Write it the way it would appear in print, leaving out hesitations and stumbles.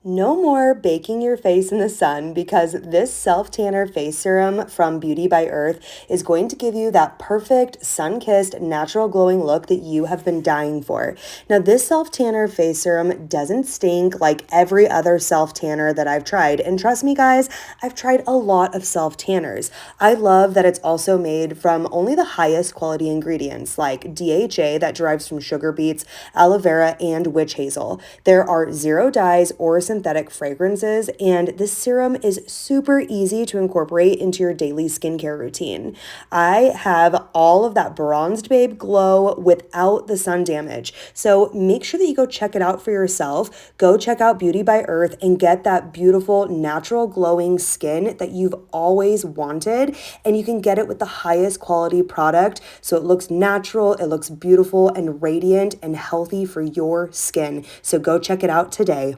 No more baking your face in the sun because this self-tanner face serum from Beauty by Earth is going to give you that perfect sun-kissed natural glowing look that you have been dying for. Now, this self-tanner face serum doesn't stink like every other self-tanner that I've tried. And trust me, guys, I've tried a lot of self-tanners. I love that it's also made from only the highest quality ingredients like DHA that derives from sugar beets, aloe vera, and witch hazel. There are zero dyes or synthetic fragrances, and this serum is super easy to incorporate into your daily skincare routine. I have all of that bronzed babe glow without the sun damage. So make sure that you go check it out for yourself. Go check out Beauty by Earth and get that beautiful, natural glowing skin that you've always wanted. And you can get it with the highest quality product. So it looks natural, it looks beautiful and radiant and healthy for your skin. So go check it out today.